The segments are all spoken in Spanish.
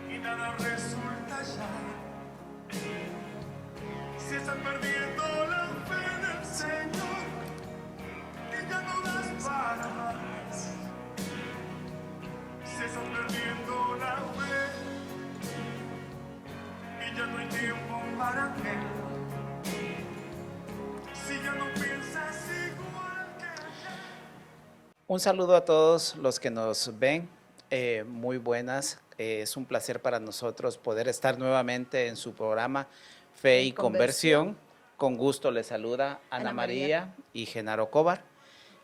Y nada resulta ya. Si estás perdiendo la fe del Señor, que ya no das para más. Si estás perdiendo la fe y ya no hay tiempo para qué. Si ya no piensas igual que ayer. Un saludo a todos los que nos ven, muy buenas. Es un placer para nosotros poder estar nuevamente en su programa Fe y Conversión. Con gusto les saluda Ana María y Genaro Cobar.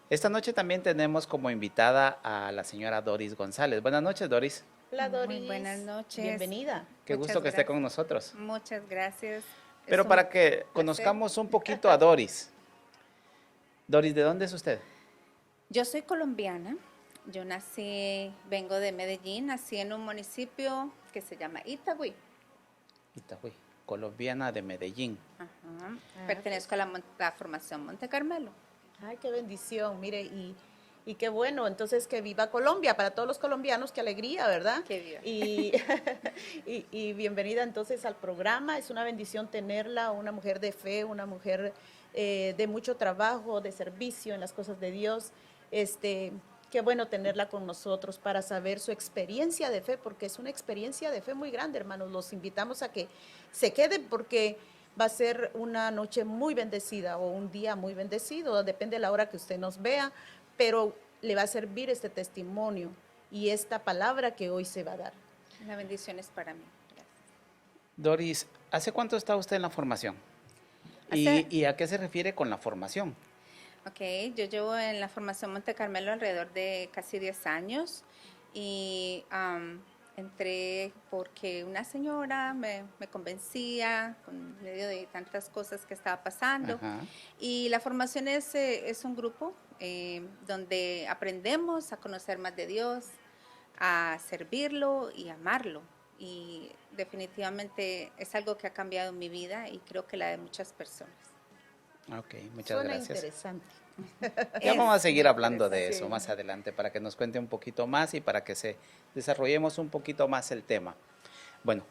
Esta noche también tenemos como invitada a la señora Doris González. Buenas noches, Doris. Hola, Doris. Muy buenas noches. Bienvenida. Qué gusto que esté con nosotros. Muchas gracias. Pero para que conozcamos un poquito a Doris. Doris, ¿de dónde es usted? Yo soy colombiana. Yo vengo de Medellín, nací en un municipio que se llama Itagüí. Itagüí, colombiana de Medellín. Ajá. Pertenezco a la formación Monte Carmelo. Ay, qué bendición. Mire, y qué bueno. Entonces, que viva Colombia. Para todos los colombianos, qué alegría, ¿verdad? Que viva. Y bienvenida entonces al programa. Es una bendición tenerla, una mujer de fe, una mujer de mucho trabajo, de servicio en las cosas de Dios. Qué bueno tenerla con nosotros para saber su experiencia de fe, porque es una experiencia de fe muy grande, hermanos. Los invitamos a que se queden porque va a ser una noche muy bendecida o un día muy bendecido, depende de la hora que usted nos vea, pero le va a servir este testimonio y esta palabra que hoy se va a dar. La bendición es para mí. Gracias. Doris, ¿hace cuánto está usted en la formación? ¿Y a qué se refiere con la formación? Ok, yo llevo en la formación Monte Carmelo alrededor de casi 10 años y entré porque una señora me convencía con medio de tantas cosas que estaba pasando. Ajá. Y la formación es un grupo donde aprendemos a conocer más de Dios, a servirlo y amarlo. Y definitivamente es algo que ha cambiado mi vida y creo que la de muchas personas. Ok, muchas Suena gracias. interesante. Ya vamos a seguir hablando de interesante. eso más adelante para que nos cuente un poquito más y para que desarrollemos un poquito más el tema. Bueno,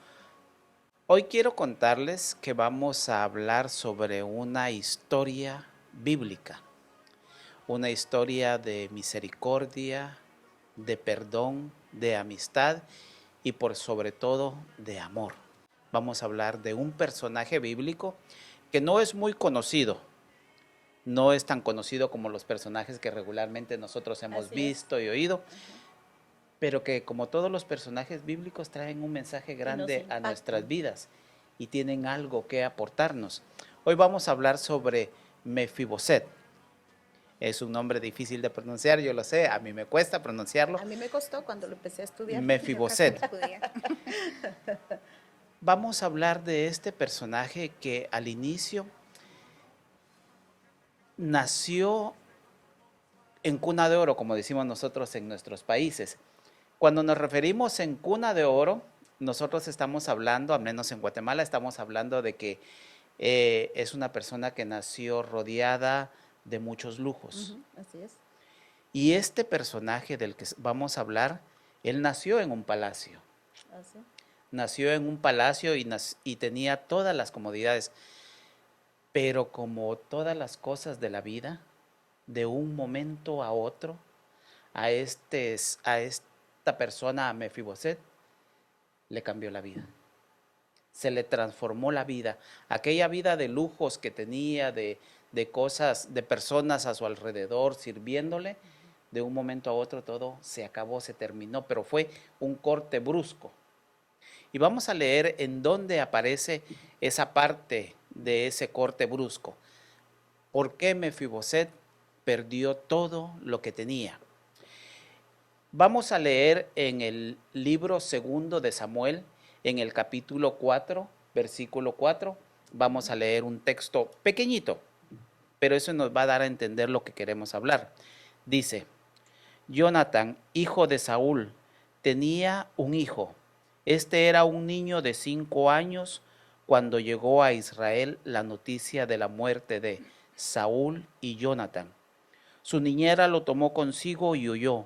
hoy quiero contarles que vamos a hablar sobre una historia bíblica, una historia de misericordia, de perdón, de amistad y por sobre todo de amor. Vamos a hablar de un personaje bíblico que no es muy conocido, no es tan conocido como los personajes que regularmente nosotros hemos visto y oído, pero que como todos los personajes bíblicos traen un mensaje grande a nuestras vidas y tienen algo que aportarnos. Hoy vamos a hablar sobre Mefiboset. Es un nombre difícil de pronunciar, yo lo sé, a mí me cuesta pronunciarlo. A mí me costó cuando lo empecé a estudiar. Mefiboset. Yo casi no podía. Vamos a hablar de este personaje que al inicio nació en cuna de oro, como decimos nosotros en nuestros países. Cuando nos referimos en cuna de oro, nosotros estamos hablando, al menos en Guatemala, estamos hablando de que es una persona que nació rodeada de muchos lujos. Así es. Y este personaje del que vamos a hablar, él nació en un palacio. Así. Nació en un palacio y tenía todas las comodidades. Pero como todas las cosas de la vida, de un momento a otro, a esta persona, a Mefiboset, le cambió la vida. Se le transformó la vida. Aquella vida de lujos que tenía, de cosas, de personas a su alrededor sirviéndole, de un momento a otro todo se acabó, se terminó, pero fue un corte brusco. Y vamos a leer en dónde aparece esa parte de ese corte brusco. ¿Por qué Mefiboset perdió todo lo que tenía? Vamos a leer en el libro segundo de Samuel, en el capítulo 4, versículo 4. Vamos a leer un texto pequeñito, pero eso nos va a dar a entender lo que queremos hablar. Dice: Jonatán, hijo de Saúl, tenía un hijo. Este era un niño de 5 años cuando llegó a Israel la noticia de la muerte de Saúl y Jonatán. Su niñera lo tomó consigo y huyó,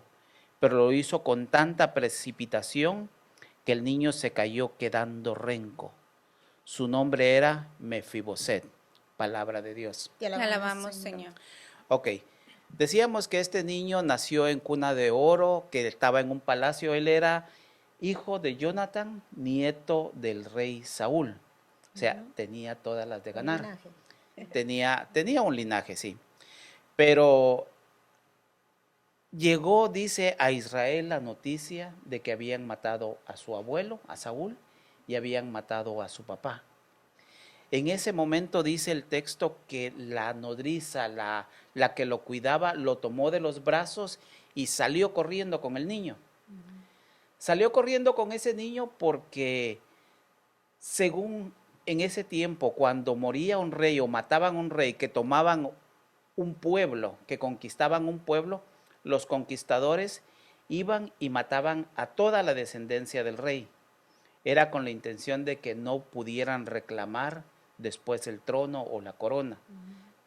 pero lo hizo con tanta precipitación que el niño se cayó quedando renco. Su nombre era Mefiboset, palabra de Dios. Te Te alabamos, Señor. Ok, decíamos que este niño nació en cuna de oro, que estaba en un palacio. Él era hijo de Jonatán, nieto del rey Saúl. O sea, tenía todas las de Un ganar. linaje. Tenía un linaje, sí. Pero llegó, dice, a Israel la noticia de que habían matado a su abuelo, a Saúl, y habían matado a su papá. En ese momento dice el texto que la nodriza, la que lo cuidaba, lo tomó de los brazos y salió corriendo con el niño. Salió corriendo con ese niño porque, según en ese tiempo, cuando moría un rey o mataban a un rey, que tomaban un pueblo, que conquistaban un pueblo, los conquistadores iban y mataban a toda la descendencia del rey. Era con la intención de que no pudieran reclamar después el trono o la corona,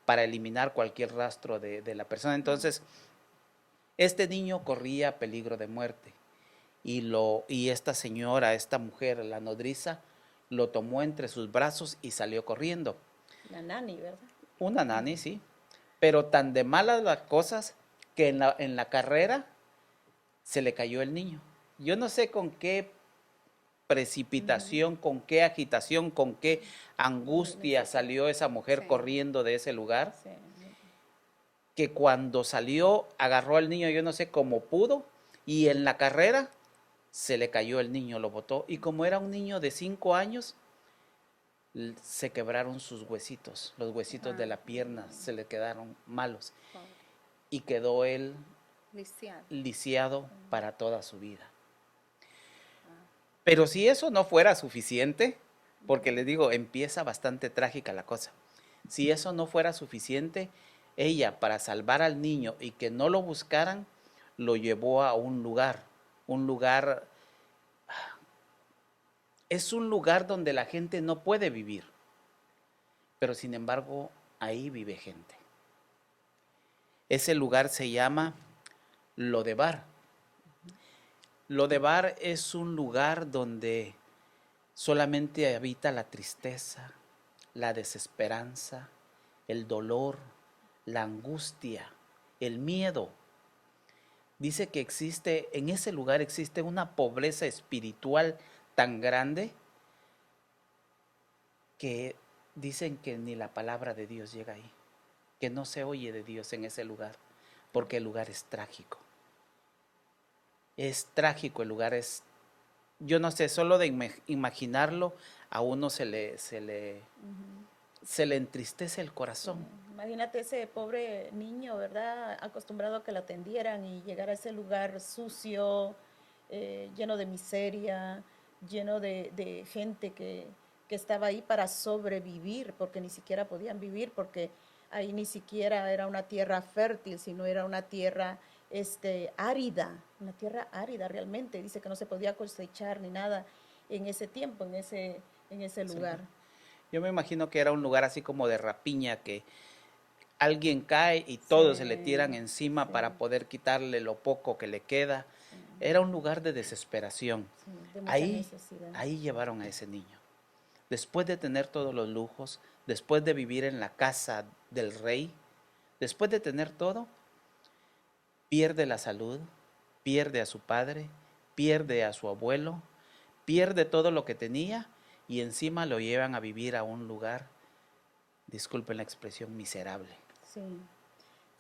para eliminar cualquier rastro de la persona. Entonces, este niño corría peligro de muerte y esta señora, esta mujer, la nodriza, lo tomó entre sus brazos y salió corriendo. La nani, ¿verdad? Una nani, sí, pero tan de malas las cosas que en la carrera se le cayó el niño. Yo no sé con qué precipitación, con qué agitación, con qué angustia salió esa mujer corriendo de ese lugar, Sí. que cuando salió agarró al niño, yo no sé cómo pudo, y en la carrera se le cayó el niño, lo botó, y como era un niño de 5 años, se quebraron sus huesitos, los huesitos de la pierna se le quedaron malos, y quedó él lisiado para toda su vida. Pero si eso no fuera suficiente, porque les digo, empieza bastante trágica la cosa. Si eso no fuera suficiente, ella, para salvar al niño y que no lo buscaran, lo llevó a un lugar, es un lugar donde la gente no puede vivir, pero sin embargo, ahí vive gente. Ese lugar se llama Lodebar. Lodebar es un lugar donde solamente habita la tristeza, la desesperanza, el dolor, la angustia, el miedo. Dice que en ese lugar existe una pobreza espiritual tan grande que dicen que ni la palabra de Dios llega ahí, que no se oye de Dios en ese lugar, porque el lugar es trágico. Es trágico el lugar, yo no sé, solo de imaginarlo a uno se le entristece el corazón. Imagínate ese pobre niño, ¿verdad? Acostumbrado a que lo atendieran y llegar a ese lugar sucio, lleno de miseria, lleno de gente que estaba ahí para sobrevivir, porque ni siquiera podían vivir, porque ahí ni siquiera era una tierra fértil, sino era una tierra árida, una tierra árida realmente. Dice que no se podía cosechar ni nada en ese tiempo, en ese lugar. Sí. Yo me imagino que era un lugar así como de rapiña, que alguien cae y todos se le tiran encima para poder quitarle lo poco que le queda. Era un lugar de desesperación. De mucha necesidad. Ahí llevaron a ese niño. Después de tener todos los lujos, después de vivir en la casa del rey, después de tener todo, pierde la salud, pierde a su padre, pierde a su abuelo, pierde todo lo que tenía y encima lo llevan a vivir a un lugar, disculpen la expresión, miserable. Sí,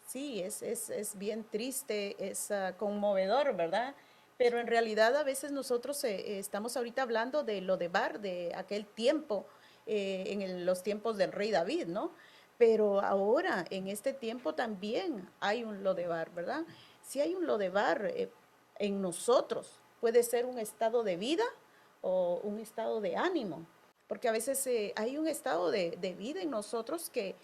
sí, es bien triste, es conmovedor, ¿verdad? Pero en realidad a veces nosotros estamos ahorita hablando de Lodebar, de aquel tiempo, los tiempos del rey David, ¿no? Pero ahora, en este tiempo también hay un Lodebar, ¿verdad? Si hay un Lodebar en nosotros, puede ser un estado de vida o un estado de ánimo, porque a veces hay un estado de vida en nosotros que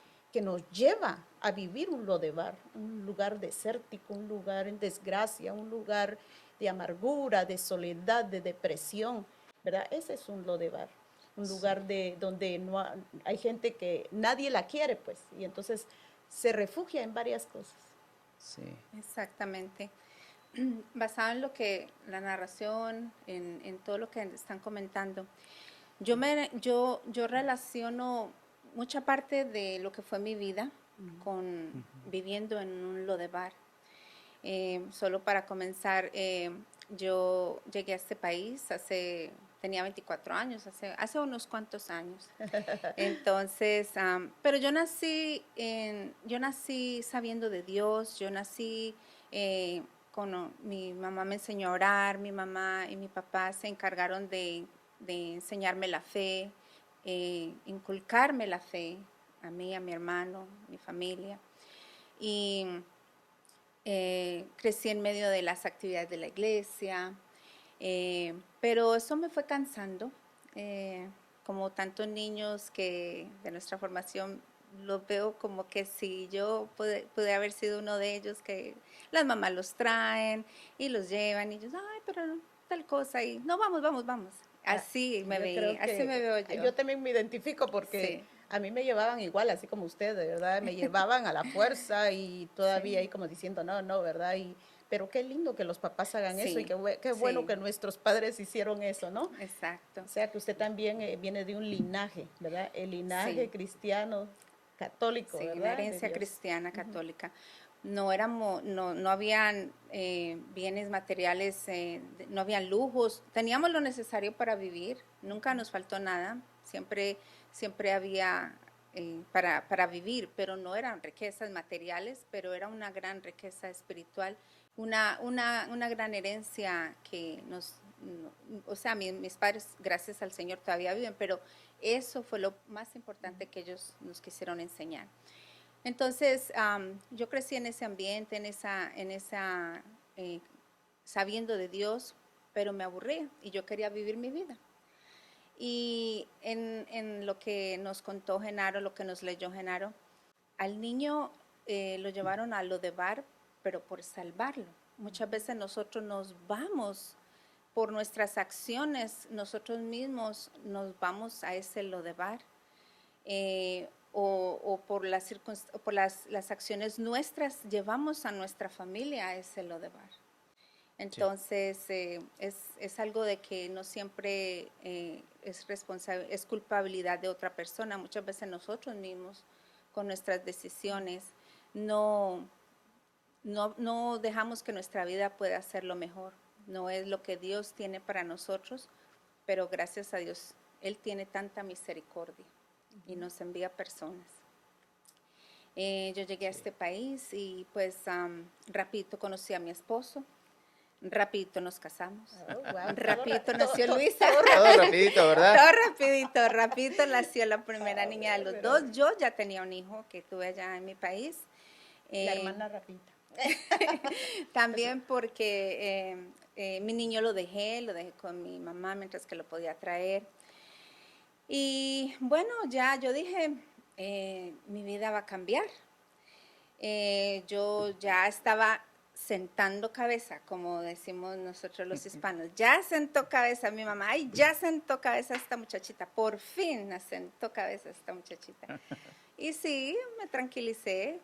nos lleva a vivir un Lodebar, un lugar desértico, un lugar en desgracia, un lugar de amargura, de soledad, de depresión, ¿verdad? Ese es un Lodebar. un lugar de donde no hay gente que nadie la quiere, pues, y entonces se refugia en varias cosas. Sí. Exactamente. Basado en lo que la narración, en todo lo que están comentando, yo relaciono mucha parte de lo que fue mi vida con viviendo en un Lodebar. Solo para comenzar, yo llegué a este país tenía 24 años, hace unos cuantos años. Entonces, pero yo nací sabiendo de Dios, yo nací mi mamá me enseñó a orar, mi mamá y mi papá se encargaron de enseñarme la fe, inculcarme la fe, a mí, a mi hermano, mi familia. Y crecí en medio de las actividades de la iglesia, pero eso me fue cansando, como tantos niños que de nuestra formación los veo como que si yo pude haber sido uno de ellos, que las mamás los traen y los llevan y ellos, ay, pero no, tal cosa, y no, vamos. Así me veía, así me veo yo. Yo también me identifico porque Sí. a mí me llevaban igual, así como usted, de verdad, me llevaban a la fuerza y todavía Sí. ahí como diciendo, no, ¿verdad? Pero qué lindo que los papás hagan eso y Sí, qué bueno sí. que nuestros padres hicieron eso, ¿no? Exacto. O sea que usted también viene de un linaje, ¿verdad? El linaje Sí. cristiano, católico, Sí, una ¿verdad? De herencia Dios. cristiana católica. No habían bienes materiales, no habían lujos. Teníamos lo necesario para vivir. Nunca nos faltó nada. Siempre había para vivir, pero no eran riquezas materiales, pero era una gran riqueza espiritual, una gran herencia que o sea, mis padres, gracias al Señor, todavía viven, pero eso fue lo más importante que ellos nos quisieron enseñar. Entonces, yo crecí en ese ambiente, sabiendo de Dios, pero me aburría y yo quería vivir mi vida. Y en lo que nos contó Genaro, lo que nos leyó Genaro, al niño lo llevaron a Lodebar, pero por salvarlo. Muchas veces nosotros nos vamos por nuestras acciones, nosotros mismos nos vamos a ese Lodebar, o por las acciones nuestras llevamos a nuestra familia a ese Lodebar. Entonces, es algo de que no siempre es culpabilidad de otra persona. Muchas veces nosotros mismos, con nuestras decisiones, no dejamos que nuestra vida pueda ser lo mejor. No es lo que Dios tiene para nosotros, pero gracias a Dios, Él tiene tanta misericordia y nos envía personas. Yo llegué a este país y pues rapidito conocí a mi esposo. Rapidito nos casamos. Oh, wow. Rapidito nació Luisa. Todo rapidito, ¿verdad? Todo rapidito nació la primera niña de los dos. Yo ya tenía un hijo que tuve allá en mi país. La hermana Rapita. También porque mi niño lo dejé con mi mamá mientras que lo podía traer. Y bueno, ya yo dije, mi vida va a cambiar. Yo ya estaba sentando cabeza, como decimos nosotros los hispanos. Ya sentó cabeza mi mamá. Ay, ya sentó cabeza esta muchachita. Por fin sentó cabeza esta muchachita. Y sí, me tranquilicé.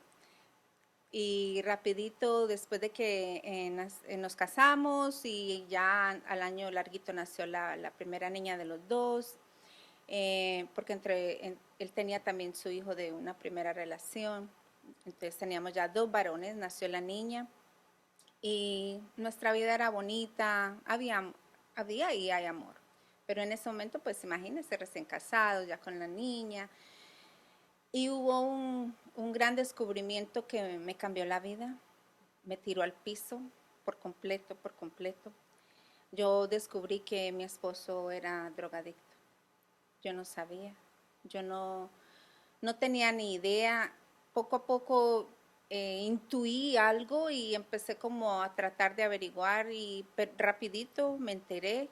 Y rapidito, después de que nos casamos y ya al año larguito nació la primera niña de los dos, porque él tenía también su hijo de una primera relación. Entonces teníamos ya 2 varones, nació la niña y nuestra vida era bonita, había y hay amor. Pero en ese momento, pues imagínense, recién casados, ya con la niña. Y hubo un gran descubrimiento que me cambió la vida, me tiró al piso por completo. Yo descubrí que mi esposo era drogadicto. Yo no sabía, yo no tenía ni idea. Poco a poco intuí algo y empecé como a tratar de averiguar y rapidito me enteré.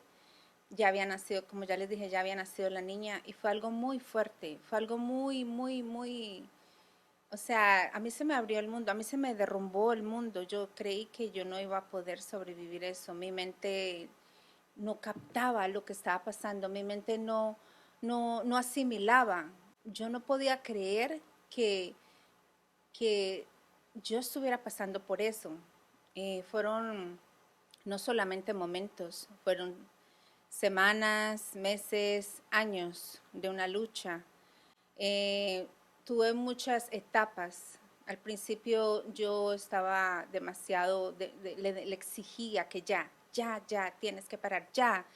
Ya había nacido, como ya les dije, ya había nacido la niña y fue algo muy fuerte, fue algo muy, o sea, a mí se me abrió el mundo, a mí se me derrumbó el mundo. Yo creí que yo no iba a poder sobrevivir eso. Mi mente no captaba lo que estaba pasando, mi mente no no asimilaba. Yo no podía creer que yo estuviera pasando por eso. Fueron no solamente momentos, fueron semanas, meses, años de una lucha. Tuve muchas etapas. Al principio yo estaba demasiado, le exigía que ya, tienes que parar, ya.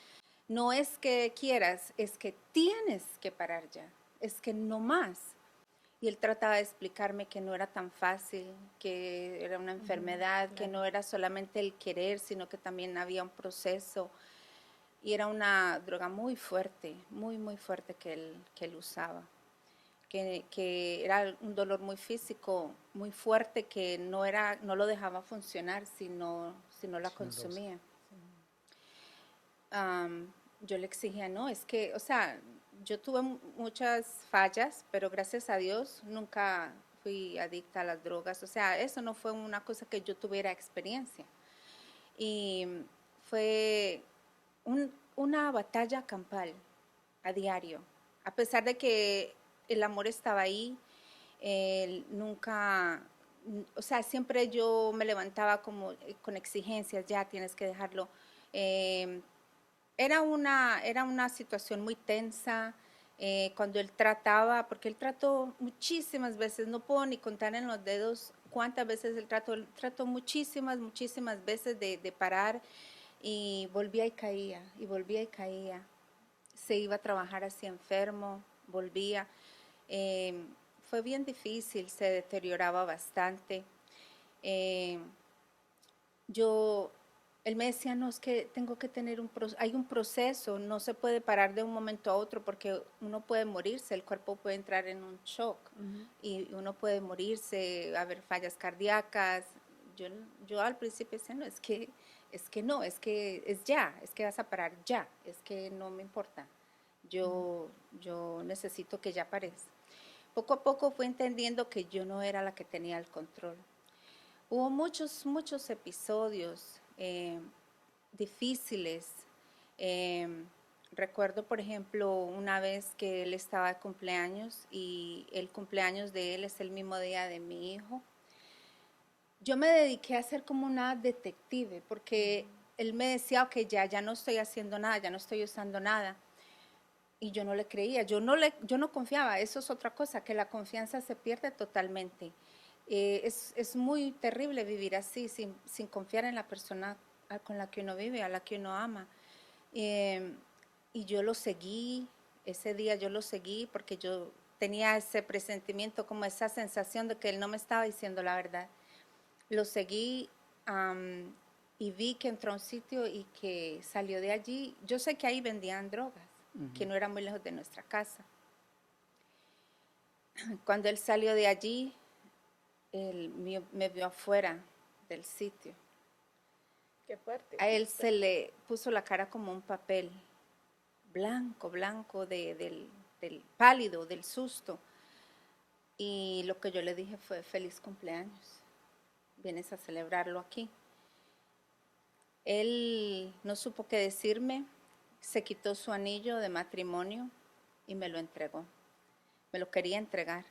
No es que quieras, es que tienes que parar ya, es que no más. Y él trataba de explicarme que no era tan fácil, que era una enfermedad, que no era solamente el querer, sino que también había un proceso. Y era una droga muy fuerte, muy fuerte que él usaba. Que era un dolor muy físico, muy fuerte, que no lo dejaba funcionar si no la consumía. Yo le exigía, no, es que, o sea, yo tuve muchas fallas, pero gracias a Dios nunca fui adicta a las drogas. O sea, eso no fue una cosa que yo tuviera experiencia. Y fue una batalla campal a diario. A pesar de que el amor estaba ahí, nunca, o sea, siempre yo me levantaba como con exigencias, ya tienes que dejarlo. Era una situación muy tensa cuando él trataba, porque él trató muchísimas veces, no puedo ni contar en los dedos cuántas veces él trató muchísimas veces de parar, y volvía y caía, y volvía y caía. Se iba a trabajar así enfermo, volvía. Fue bien difícil, se deterioraba bastante. Él me decía, no, es que tengo que tener hay un proceso, no se puede parar de un momento a otro porque uno puede morirse, el cuerpo puede entrar en un shock y uno puede morirse, haber fallas cardíacas. Yo al principio decía, no, es que no, es que es ya, es que vas a parar ya, es que no me importa, yo necesito que ya pares. Poco a poco fui entendiendo que yo no era la que tenía el control. Hubo muchos episodios difíciles. Recuerdo, por ejemplo, una vez que él estaba de cumpleaños y el cumpleaños de él es el mismo día de mi hijo. Yo me dediqué a ser como una detective porque él me decía, ok, ya no estoy haciendo nada, ya no estoy usando nada. Y yo no le creía, yo no confiaba. Eso es otra cosa, que la confianza se pierde totalmente. Es muy terrible vivir así, sin confiar en la persona con la que uno vive, a la que uno ama. Y yo lo seguí, ese día yo lo seguí porque yo tenía ese presentimiento, como esa sensación de que él no me estaba diciendo la verdad. Lo seguí y vi que entró a un sitio y que salió de allí. Yo sé que ahí vendían drogas, que no era muy lejos de nuestra casa. Cuando él salió de allí, él me vio afuera del sitio. Qué fuerte. A él se le puso la cara como un papel, blanco, del pálido, del susto. Y lo que yo le dije fue, feliz cumpleaños, vienes a celebrarlo aquí. Él no supo qué decirme, se quitó su anillo de matrimonio y me lo entregó. Me lo quería entregar.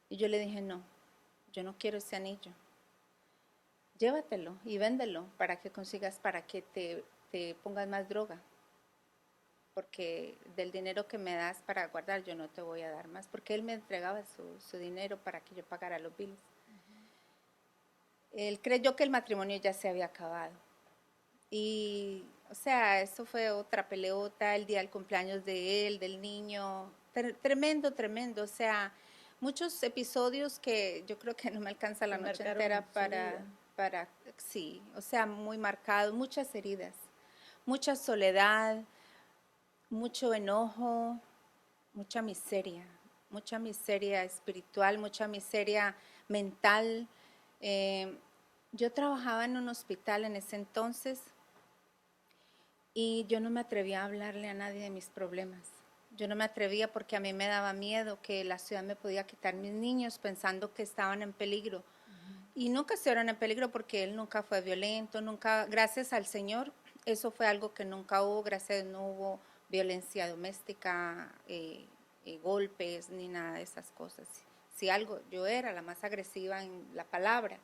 Y yo le dije, no, yo no quiero ese anillo. Llévatelo y véndelo para que consigas, para que te pongas más droga. Porque del dinero que me das para guardar, yo no te voy a dar más. Porque él me entregaba su dinero para que yo pagara los biles. Él creyó que el matrimonio ya se había acabado. Y, o sea, eso fue otra peleota, el día del cumpleaños de él, del niño. Tremendo. O sea, muchos episodios que yo creo que no me alcanza la noche entera sí, o sea, muy marcado, muchas heridas, mucha soledad, mucho enojo, mucha miseria espiritual, mucha miseria mental. Yo trabajaba en un hospital en ese entonces y yo no me atrevía a hablarle a nadie de mis problemas. Yo no me atrevía porque a mí me daba miedo que la ciudad me podía quitar mis niños pensando que estaban en peligro. Y nunca estuvieron en peligro porque él nunca fue violento, nunca, gracias al Señor, eso fue algo que nunca hubo, gracias a Dios no hubo violencia doméstica, golpes, ni nada de esas cosas. Si algo, yo era la más agresiva en la palabra.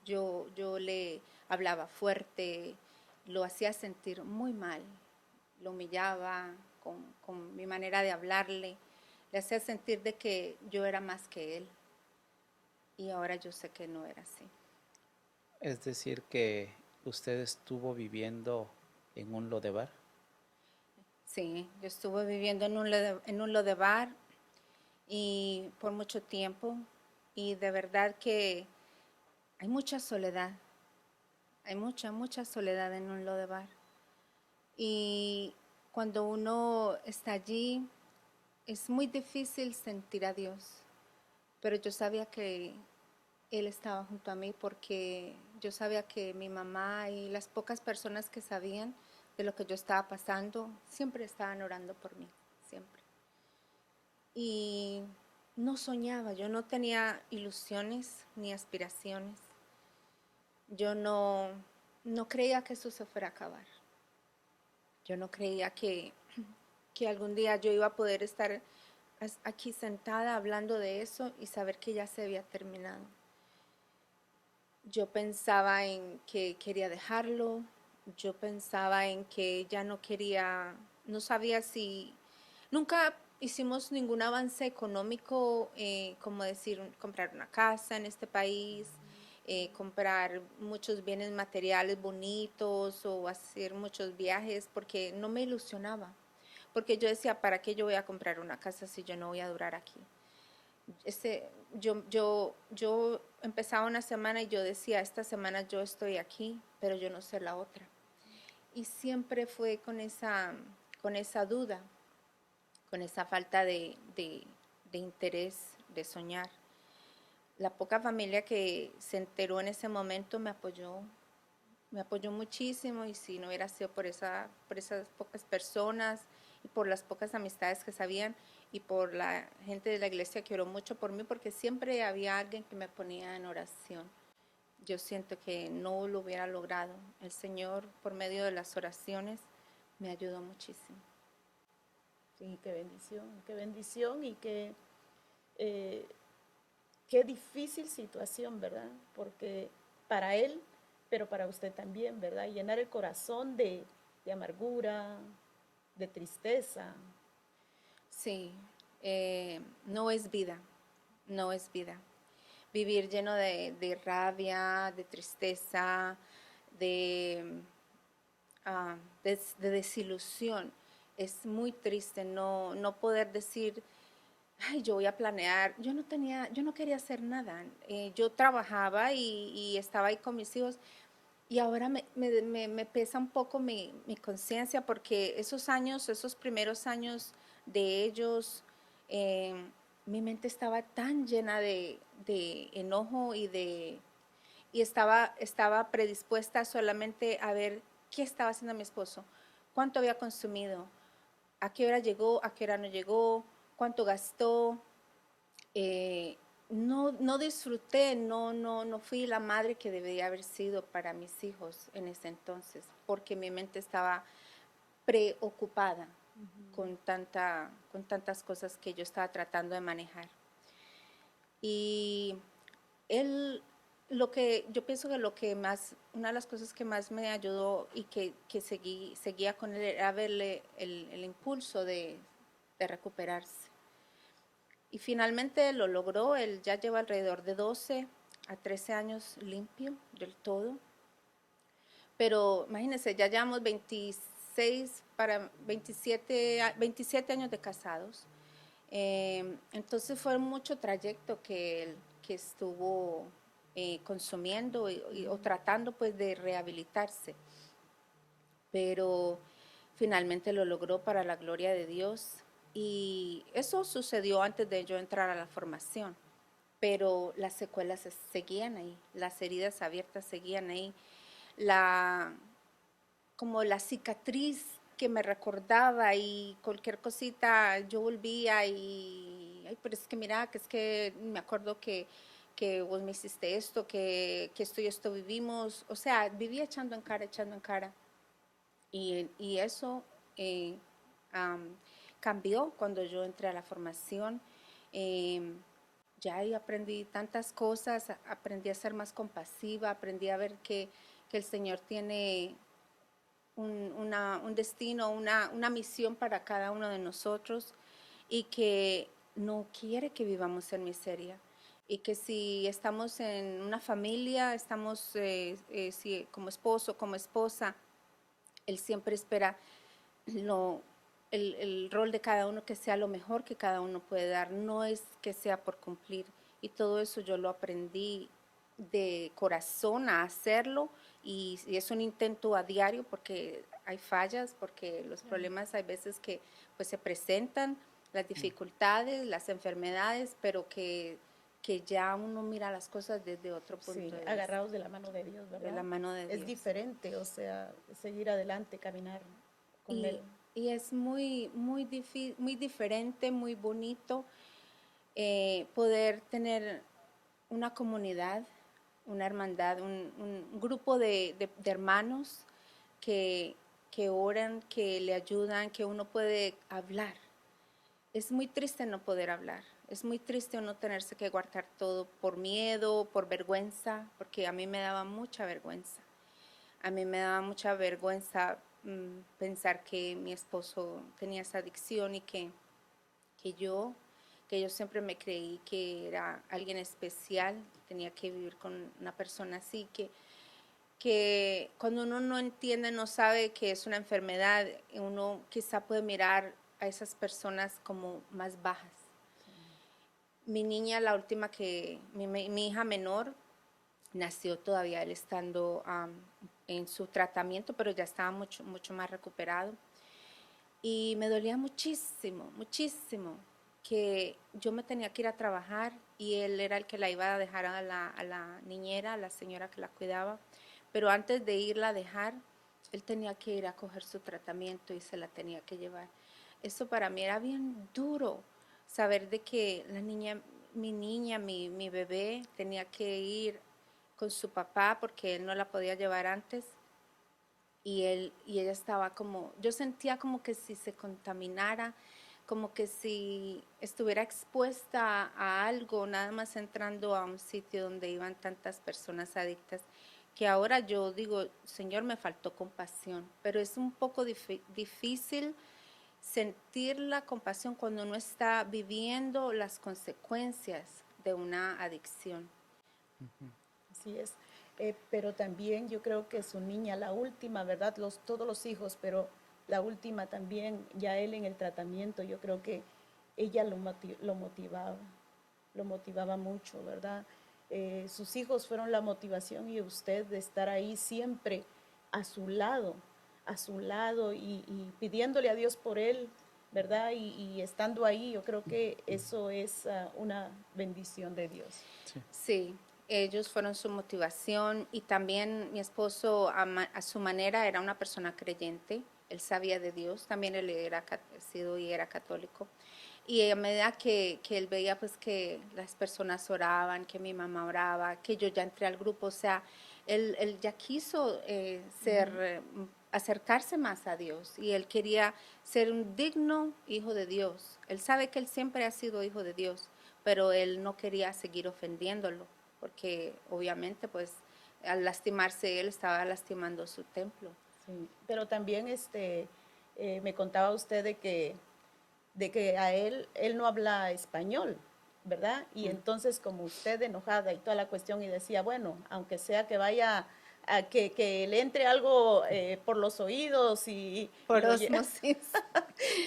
Yo le hablaba fuerte, lo hacía sentir muy mal, lo humillaba con mi manera de hablarle, le hacía sentir de que yo era más que él. Y ahora yo sé que no era así. Es decir, que usted estuvo viviendo en un Lodebar. Sí, yo estuve viviendo en un Lodebar y por mucho tiempo, y de verdad que hay mucha soledad, hay mucha soledad en un Lodebar. Y cuando uno está allí, es muy difícil sentir a Dios, pero yo sabía que Él estaba junto a mí porque yo sabía que mi mamá y las pocas personas que sabían de lo que yo estaba pasando, siempre estaban orando por mí, siempre. Y no soñaba, yo no tenía ilusiones ni aspiraciones. Yo no creía que eso se fuera a acabar. Yo no creía que algún día yo iba a poder estar aquí sentada hablando de eso y saber que ya se había terminado. Yo pensaba en que quería dejarlo, yo pensaba en que ya no quería, no sabía si, nunca hicimos ningún avance económico, como decir, comprar una casa en este país, comprar muchos bienes materiales bonitos o hacer muchos viajes, porque no me ilusionaba, porque yo decía, ¿para qué yo voy a comprar una casa si yo no voy a durar aquí? Yo empezaba una semana y yo decía, esta semana yo estoy aquí, pero yo no sé la otra. Y siempre fue con esa duda, con esa falta de interés, de soñar. La poca familia que se enteró en ese momento me apoyó muchísimo, y si no hubiera sido por esas pocas personas y por las pocas amistades que sabían y por la gente de la iglesia que oró mucho por mí, porque siempre había alguien que me ponía en oración. Yo siento que no lo hubiera logrado. El Señor, por medio de las oraciones, me ayudó muchísimo. Sí, qué bendición y eh, qué difícil situación, ¿verdad? Porque para él, pero para usted también, ¿verdad? Llenar el corazón de amargura, de tristeza. Sí, no es vida, no es vida. Vivir lleno de rabia, de tristeza, de, de desilusión. Es muy triste no poder decir, ay, yo voy a planear. Yo no quería hacer nada. Yo trabajaba y estaba ahí con mis hijos. Y ahora me pesa un poco mi conciencia, porque esos años, esos primeros años de ellos, eh, mi mente estaba tan llena de enojo y estaba predispuesta solamente a ver qué estaba haciendo mi esposo, cuánto había consumido, a qué hora llegó, a qué hora no llegó, cuánto gastó. No disfruté, no fui la madre que debería haber sido para mis hijos en ese entonces, porque mi mente estaba preocupada con tantas cosas que yo estaba tratando de manejar. Y él, yo pienso que una de las cosas que más me ayudó y que seguía con él era verle el impulso de recuperarse. Y finalmente lo logró. Él ya lleva alrededor de 12 a 13 años limpio del todo. Pero imagínense, ya llevamos 26 para 27 años de casados. Entonces fue mucho trayecto que él que estuvo consumiendo o tratando pues de rehabilitarse. Pero finalmente lo logró para la gloria de Dios. Y eso sucedió antes de yo entrar a la formación, pero las secuelas seguían ahí, las heridas abiertas seguían ahí, como la cicatriz que me recordaba, y cualquier cosita yo volvía y, ay, pero es que mira, que es que me acuerdo que vos me hiciste esto, que esto y esto vivimos, o sea, vivía echando en cara. Y eso cambió cuando yo entré a la formación. Em, ya ahí aprendí tantas cosas, aprendí a ser más compasiva, aprendí a ver que el Señor tiene un destino, una misión para cada uno de nosotros y que no quiere que vivamos en miseria. Y que si estamos en una familia, estamos como esposo, como esposa, Él siempre espera el rol de cada uno que sea lo mejor que cada uno puede dar, no es que sea por cumplir. Y todo eso yo lo aprendí de corazón a hacerlo y es un intento a diario porque hay fallas, porque los problemas hay veces que pues se presentan, las dificultades, las enfermedades, pero que ya uno mira las cosas desde otro punto Sí, de vista. agarrados de la mano de Dios, ¿verdad? De la mano de Dios. Es diferente, o sea, seguir adelante, caminar con Él. Y es muy, muy diferente, muy bonito poder tener una comunidad, una hermandad, un grupo de hermanos que oran, que le ayudan, que uno puede hablar. Es muy triste no poder hablar, es muy triste uno tenerse que guardar todo por miedo, por vergüenza, porque a mí me daba mucha vergüenza. A mí me daba mucha vergüenza pensar que mi esposo tenía esa adicción y que yo siempre me creí que era alguien especial, tenía que vivir con una persona así, que cuando uno no entiende, no sabe que es una enfermedad, uno quizá puede mirar a esas personas como más bajas. Mi niña, la última mi hija menor, nació todavía él estando en su tratamiento, pero ya estaba mucho, mucho más recuperado. Y me dolía muchísimo, muchísimo, que yo me tenía que ir a trabajar y él era el que la iba a dejar a la niñera, a la señora que la cuidaba. Pero antes de irla a dejar, él tenía que ir a coger su tratamiento y se la tenía que llevar. Eso para mí era bien duro, saber de que la niña, mi bebé, tenía que ir con su papá porque él no la podía llevar antes y ella estaba como, yo sentía como que si se contaminara, como que si estuviera expuesta a algo, nada más entrando a un sitio donde iban tantas personas adictas, que ahora yo digo, Señor, me faltó compasión, pero es un poco difícil sentir la compasión cuando uno está viviendo las consecuencias de una adicción. Así es. Pero también yo creo que su niña, la última, ¿verdad? Todos los hijos, pero la última también, ya él en el tratamiento, yo creo que ella lo motivaba mucho, ¿verdad? Sus hijos fueron la motivación y usted de estar ahí siempre a su lado y pidiéndole a Dios por él, ¿verdad? Y estando ahí, yo creo que eso es una bendición de Dios. Sí, ellos fueron su motivación y también mi esposo a su manera era una persona creyente, él sabía de Dios, también él era sido y era católico. Y a medida que él veía pues que las personas oraban, que mi mamá oraba, que yo ya entré al grupo, o sea, él ya quiso acercarse más a Dios y él quería ser un digno hijo de Dios. Él sabe que él siempre ha sido hijo de Dios, pero él no quería seguir ofendiéndolo, porque obviamente pues al lastimarse él estaba lastimando su templo. Sí, pero también me contaba usted de que a él no habla español, ¿verdad? Y entonces como usted enojada y toda la cuestión y decía, bueno, aunque sea que vaya, que le entre algo por los oídos Por osmosis.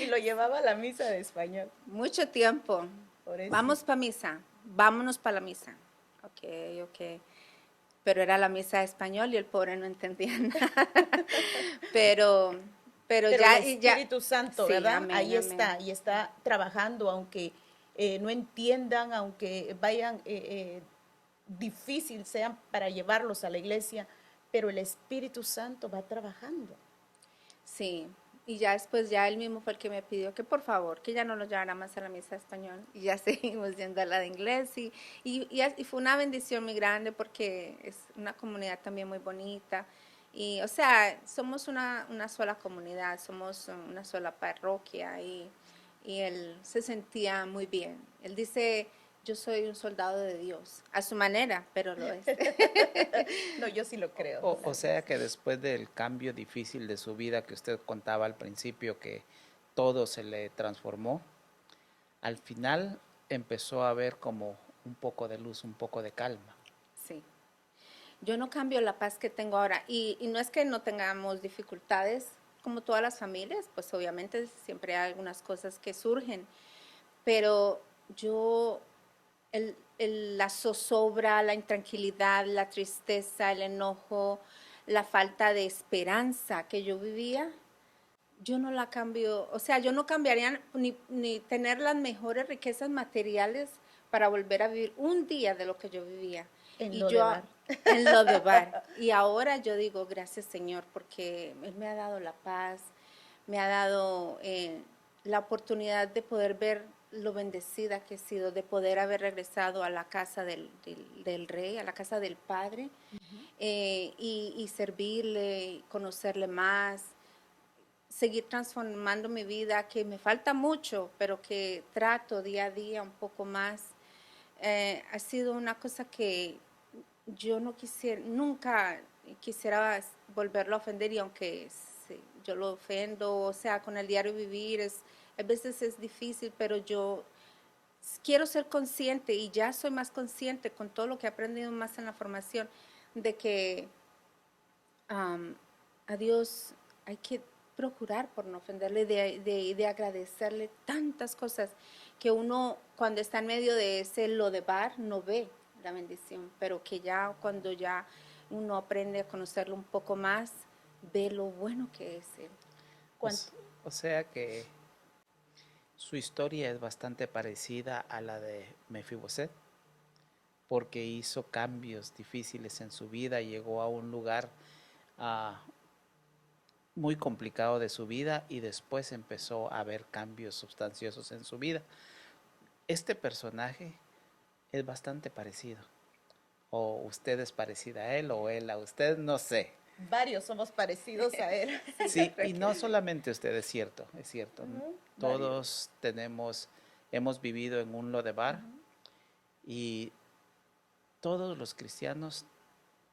y lo llevaba a la misa de español. Mucho tiempo. Por eso. Vamos para misa, vámonos para la misa. Ok. Pero era la misa de español y el pobre no entendía nada. pero ya... el Espíritu Santo, sí, ¿verdad? amén, Ahí amén. está, y está trabajando, aunque no entiendan, aunque vayan difícil sean para llevarlos a la iglesia, pero el Espíritu Santo va trabajando. Sí, y ya después ya él mismo fue el que me pidió que por favor, que ya no lo llevara más a la misa de español y ya seguimos yendo a la de inglés y fue una bendición muy grande porque es una comunidad también muy bonita Y, o sea, somos una sola comunidad, somos una sola parroquia y él se sentía muy bien. Él dice, yo soy un soldado de Dios, a su manera, pero lo es. No, yo sí lo creo. O sea que después del cambio difícil de su vida que usted contaba al principio, que todo se le transformó, al final empezó a ver como un poco de luz, un poco de calma. Sí. Yo no cambio la paz que tengo ahora. Y no es que no tengamos dificultades, como todas las familias, pues obviamente siempre hay algunas cosas que surgen, pero yo, la zozobra, la intranquilidad, la tristeza, el enojo, la falta de esperanza que yo vivía, yo no la cambio, o sea, yo no cambiaría ni tener las mejores riquezas materiales para volver a vivir un día de lo que yo vivía. En Y lo de yo, bar. en lo de bar. Y ahora yo digo, gracias Señor, porque Él me ha dado la paz, me ha dado la oportunidad de poder ver lo bendecida que he sido, de poder haber regresado a la casa del Rey, a la casa del Padre, y servirle, conocerle más, seguir transformando mi vida, que me falta mucho, pero que trato día a día un poco más. Ha sido una cosa que yo no quisiera, nunca quisiera volverlo a ofender, y aunque yo lo ofendo, o sea, con el diario vivir, a veces es difícil, pero yo quiero ser consciente, y ya soy más consciente con todo lo que he aprendido más en la formación, de que a Dios hay que procurar por no ofenderle, de agradecerle tantas cosas que uno cuando está en medio de ese lodebar no ve la bendición, pero que ya cuando ya uno aprende a conocerlo un poco más, ve lo bueno que es Él. O sea que su historia es bastante parecida a la de Mefiboset, porque hizo cambios difíciles en su vida, llegó a un lugar ah, muy complicado de su vida y después empezó a ver cambios sustanciosos en su vida. Este personaje es bastante parecido. O usted es parecida a él o él a usted, no sé. Varios somos parecidos a él. Sí, y no solamente usted, es cierto, es cierto. Varios. Todos hemos vivido en un Lodebar y todos los cristianos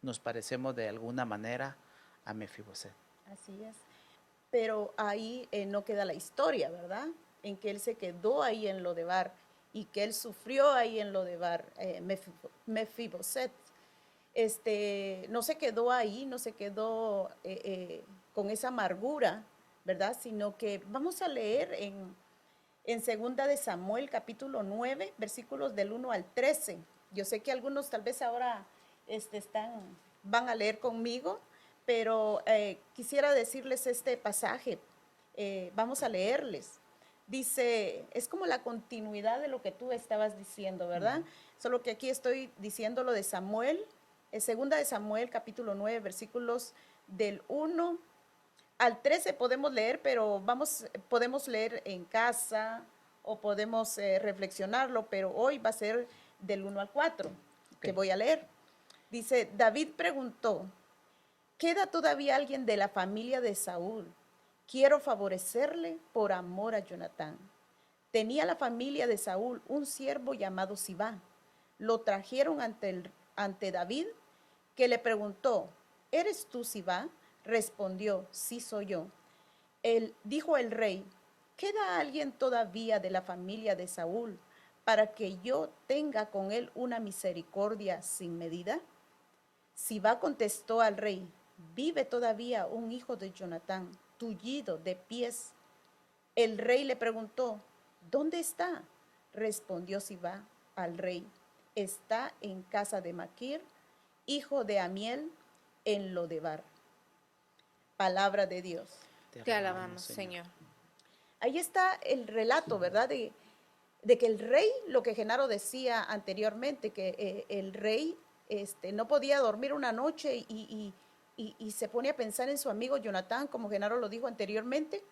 nos parecemos de alguna manera a Mefiboset. Así es. Pero ahí no queda la historia, ¿verdad? En que él se quedó ahí en Lodebar y que él sufrió ahí en Lodebar, Mefiboset. No se quedó ahí, no se quedó con esa amargura, ¿verdad? Sino que vamos a leer en segunda de Samuel, capítulo 9, versículos del 1 al 13. Yo sé que algunos tal vez ahora van a leer conmigo, pero quisiera decirles este pasaje. Vamos a leerles. Dice, es como la continuidad de lo que tú estabas diciendo, ¿verdad? Solo que aquí estoy diciendo lo de Samuel, segunda de Samuel, capítulo 9, versículos del 1 al 13 podemos leer, pero podemos leer en casa o podemos reflexionarlo, pero hoy va a ser del 1 al 4, que voy a leer. Dice, David preguntó, ¿queda todavía alguien de la familia de Saúl? Quiero favorecerle por amor a Jonatán. Tenía la familia de Saúl un siervo llamado Sibá. Lo trajeron ante David, que le preguntó, ¿eres tú Sibá? Respondió, sí soy yo. Dijo el rey, ¿queda alguien todavía de la familia de Saúl para que yo tenga con él una misericordia sin medida? Sibá contestó al rey, vive todavía un hijo de Jonatán, tullido de pies. El rey le preguntó, ¿dónde está? Respondió Sibá al rey, está en casa de Maquir, hijo de Amiel, en Lodebar. Palabra de Dios. Te alabamos, Señor. Ahí está el relato, ¿verdad? De que el rey, lo que Genaro decía anteriormente, que el rey no podía dormir una noche y se pone a pensar en su amigo Jonatán, como Genaro lo dijo anteriormente.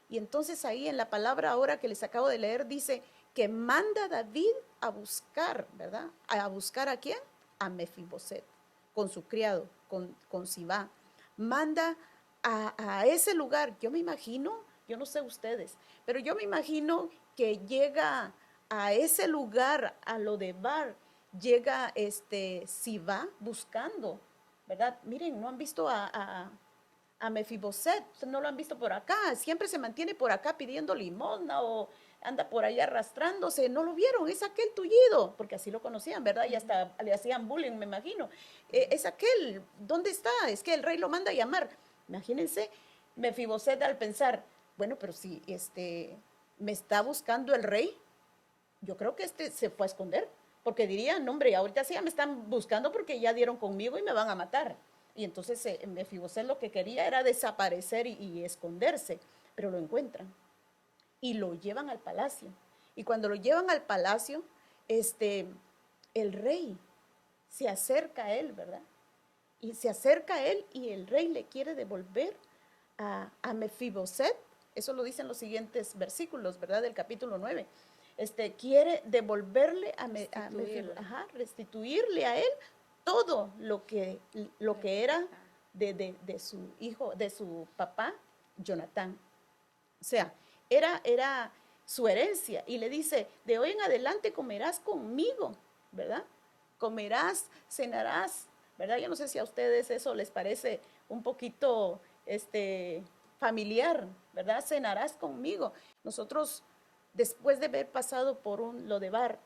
Y entonces ahí en la palabra ahora que les acabo de leer dice que manda David a buscar, ¿verdad? ¿A buscar a quién? A Mefiboset, con su criado, con Sibá, manda a ese lugar. Yo me imagino, yo no sé ustedes, pero yo me imagino que llega a ese lugar, a Lodebar, llega Sibá buscando, ¿verdad? Miren, no han visto a Mefiboset, no lo han visto por acá, siempre se mantiene por acá pidiendo limosna o anda por ahí arrastrándose, no lo vieron, es aquel tullido, porque así lo conocían, ¿verdad? Y hasta le hacían bullying, me imagino. Es aquel, ¿dónde está? Es que el rey lo manda a llamar. Imagínense, Mefiboset al pensar, bueno, pero si me está buscando el rey, yo creo que se fue a esconder, porque diría, no hombre, ahorita sí ya me están buscando porque ya dieron conmigo y me van a matar. Y entonces Mefiboset lo que quería era desaparecer y esconderse, pero lo encuentran y lo llevan al palacio. Y cuando lo llevan al palacio, el rey se acerca a él, ¿verdad? Y se acerca a él y el rey le quiere devolver a Mefiboset. Eso lo dicen los siguientes versículos, ¿verdad? Del capítulo 9. Quiere devolverle restituirle a él todo lo que era de su hijo, de su papá, Jonatán. O sea, era su herencia. Y le dice, de hoy en adelante comerás conmigo, ¿verdad? Comerás, cenarás, ¿verdad? Yo no sé si a ustedes eso les parece un poquito familiar, ¿verdad? Cenarás conmigo. Nosotros, después de haber pasado por un Lodebar,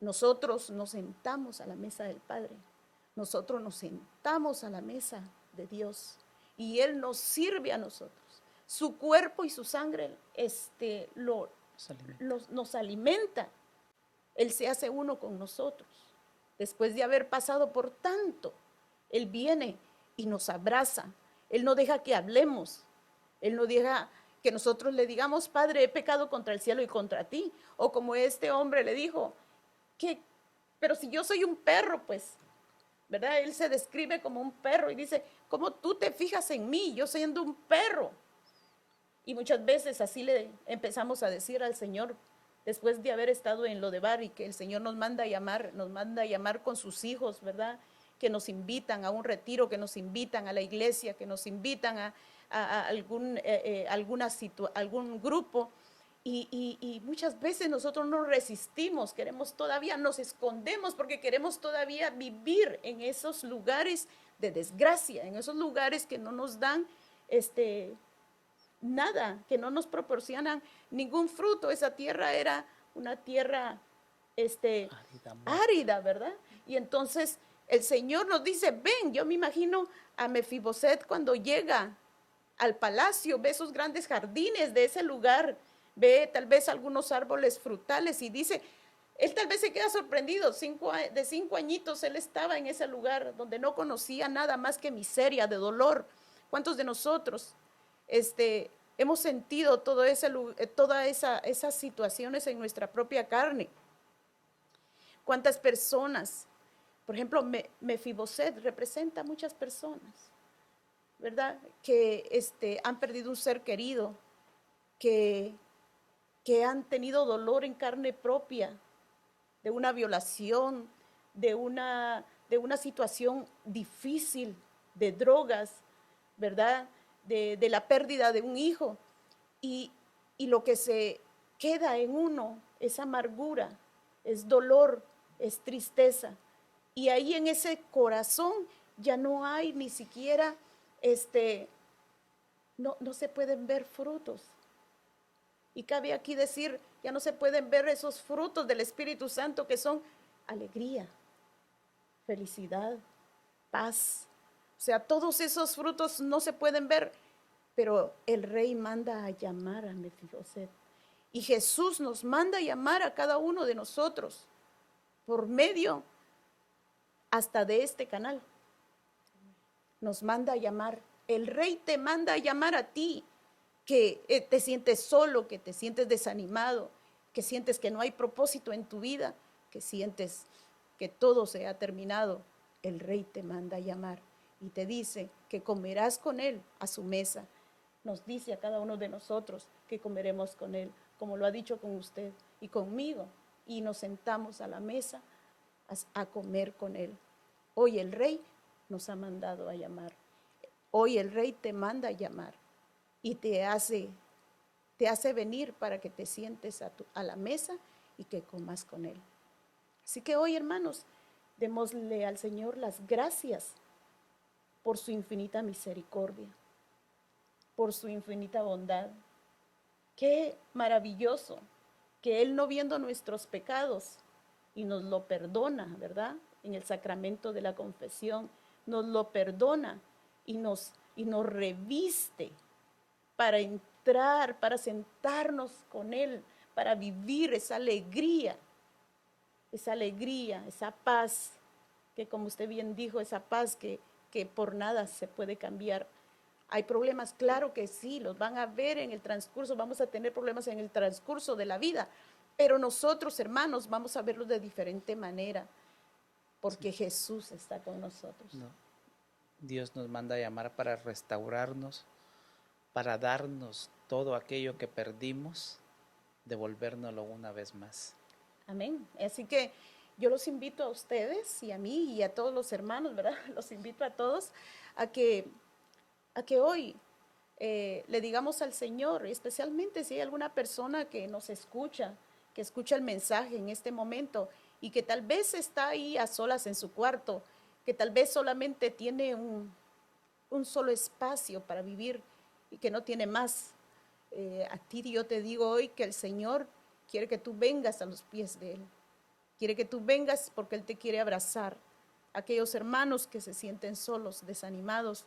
nosotros nos sentamos a la mesa del Padre. Nosotros nos sentamos a la mesa de Dios y Él nos sirve a nosotros. Su cuerpo y su sangre nos alimenta. Él se hace uno con nosotros. Después de haber pasado por tanto, Él viene y nos abraza. Él no deja que hablemos. Él no deja que nosotros le digamos, Padre, he pecado contra el cielo y contra ti. O como este hombre le dijo, pero si yo soy un perro, pues, ¿verdad? Él se describe como un perro y dice, ¿cómo tú te fijas en mí? Yo siendo un perro. Y muchas veces así le empezamos a decir al Señor, después de haber estado en Lodebar y que el Señor nos manda a llamar con sus hijos, ¿verdad? Que nos invitan a un retiro, que nos invitan a la iglesia, que nos invitan a algún grupo. Y muchas veces nosotros no resistimos, nos escondemos porque queremos todavía vivir en esos lugares de desgracia, en esos lugares que no nos dan nada, que no nos proporcionan ningún fruto. Esa tierra era una tierra árida, ¿verdad? Y entonces el Señor nos dice, ven, yo me imagino a Mefiboset cuando llega al palacio, ve esos grandes jardines de ese lugar, ve tal vez algunos árboles frutales y dice, él tal vez se queda sorprendido, de 5 añitos él estaba en ese lugar donde no conocía nada más que miseria, de dolor. ¿Cuántos de nosotros hemos sentido todas esas situaciones en nuestra propia carne? ¿Cuántas personas? Por ejemplo, Mefiboset representa a muchas personas, ¿verdad? Que han perdido un ser querido, que han tenido dolor en carne propia, de una violación, de una situación difícil, de drogas, ¿verdad? De la pérdida de un hijo. Y lo que se queda en uno es amargura, es dolor, es tristeza. Y ahí en ese corazón ya no hay ni siquiera, no se pueden ver frutos. Y cabe aquí decir, ya no se pueden ver esos frutos del Espíritu Santo que son alegría, felicidad, paz. O sea, todos esos frutos no se pueden ver, pero el rey manda a llamar a Mefiboset. Y Jesús nos manda a llamar a cada uno de nosotros por medio hasta de este canal. Nos manda a llamar. El rey te manda a llamar a ti, que te sientes solo, que te sientes desanimado, que sientes que no hay propósito en tu vida, que sientes que todo se ha terminado. El rey te manda a llamar y te dice que comerás con él a su mesa. Nos dice a cada uno de nosotros que comeremos con él, como lo ha dicho con usted y conmigo, y nos sentamos a la mesa a comer con él. Hoy el rey nos ha mandado a llamar. Hoy el Rey te manda a llamar y te hace venir para que te sientes a la mesa y que comas con Él. Así que hoy, hermanos, démosle al Señor las gracias por su infinita misericordia, por su infinita bondad. Qué maravilloso que Él, no viendo nuestros pecados, y nos lo perdona, ¿verdad? En el sacramento de la confesión, nos lo perdona y nos reviste para entrar, para sentarnos con Él, para vivir esa alegría, esa paz, que como usted bien dijo, esa paz que por nada se puede cambiar. Hay problemas, claro que sí, los van a ver en el transcurso, vamos a tener problemas en el transcurso de la vida, pero nosotros, hermanos, vamos a verlos de diferente manera, porque Jesús está con nosotros. No. Dios nos manda a llamar para restaurarnos, para darnos todo aquello que perdimos, devolvérnoslo una vez más. Amén. Así que yo los invito a ustedes y a mí y a todos los hermanos, ¿verdad? Los invito a todos a que hoy le digamos al Señor, especialmente si hay alguna persona que nos escucha, que escucha el mensaje en este momento y que tal vez está ahí a solas en su cuarto, que tal vez solamente tiene un solo espacio para vivir y que no tiene más. A ti yo te digo hoy que el Señor quiere que tú vengas a los pies de Él. Quiere que tú vengas porque Él te quiere abrazar. Aquellos hermanos que se sienten solos, desanimados,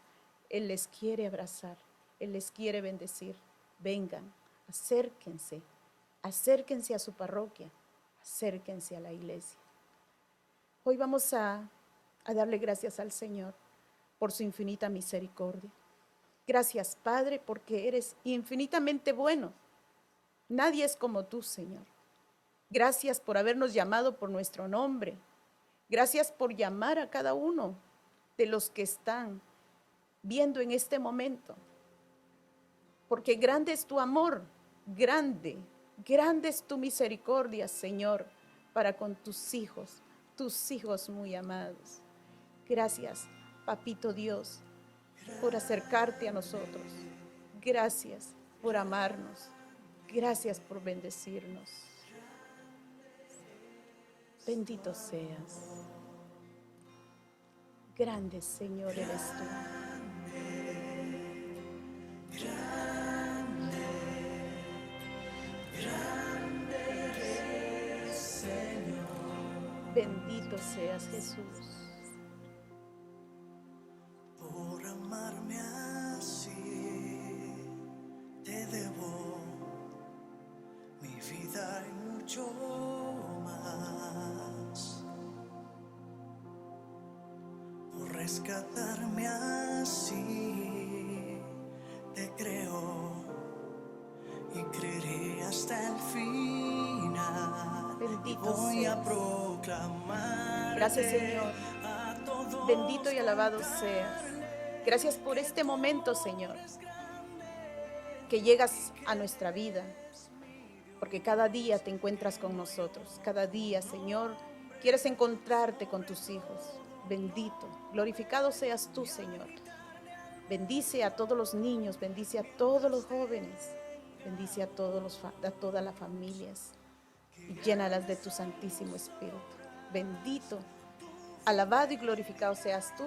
Él les quiere abrazar. Él les quiere bendecir. Vengan, acérquense. Acérquense a su parroquia. Acérquense a la iglesia. Hoy vamos a darle gracias al Señor por su infinita misericordia. Gracias, Padre, porque eres infinitamente bueno. Nadie es como tú, Señor. Gracias por habernos llamado por nuestro nombre. Gracias por llamar a cada uno de los que están viendo en este momento. Porque grande es tu amor, grande es tu misericordia, Señor, para con tus hijos muy amados. Gracias, Papito Dios, por acercarte a nosotros. Gracias por amarnos. Gracias por bendecirnos. Bendito seas. Grande, Señor, eres tú. Bendito seas, Jesús. Por amarme así, te debo mi vida y mucho más. Por rescatarme así, te creo y creeré hasta el final. Bendito Voy a seas. proclamar. Gracias, Señor. Bendito y alabado seas. Gracias por este momento, Señor, que llegas a nuestra vida, porque cada día te encuentras con nosotros. Cada día, Señor, quieres encontrarte con tus hijos. Bendito, glorificado seas tú, Señor. Bendice a todos los niños, bendice a todos los jóvenes, bendice a todas las familias y llénalas de tu Santísimo Espíritu. Bendito, alabado y glorificado seas tú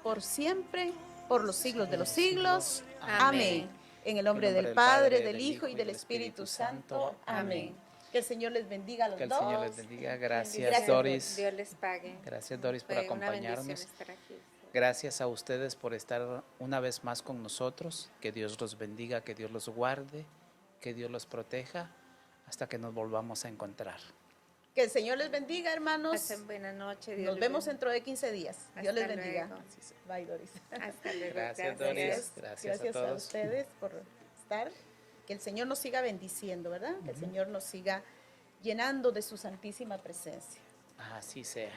por siempre, por los siglos de los siglos. Amén. En el nombre del Padre, del Hijo y del Espíritu Santo. Amén. Que el Señor les bendiga a los Que el dos. Señor les bendiga. Gracias, Gracias, Doris. Dios les pague. Gracias, Doris, por Fue una bendición acompañarnos. estar aquí. Gracias a ustedes por estar una vez más con nosotros. Que Dios los bendiga, que Dios los guarde, que Dios los proteja hasta que nos volvamos a encontrar. Que el Señor les bendiga, hermanos. Pasen buena noche. Dios Nos les vemos bendiga. dentro de 15 días. Dios les Hasta bendiga. luego. Bye, Doris. Hasta luego. Gracias, Doris. Gracias a todos. ustedes por estar. Que el Señor nos siga bendiciendo, ¿verdad? Que el Señor nos siga llenando de su santísima presencia. Así sea.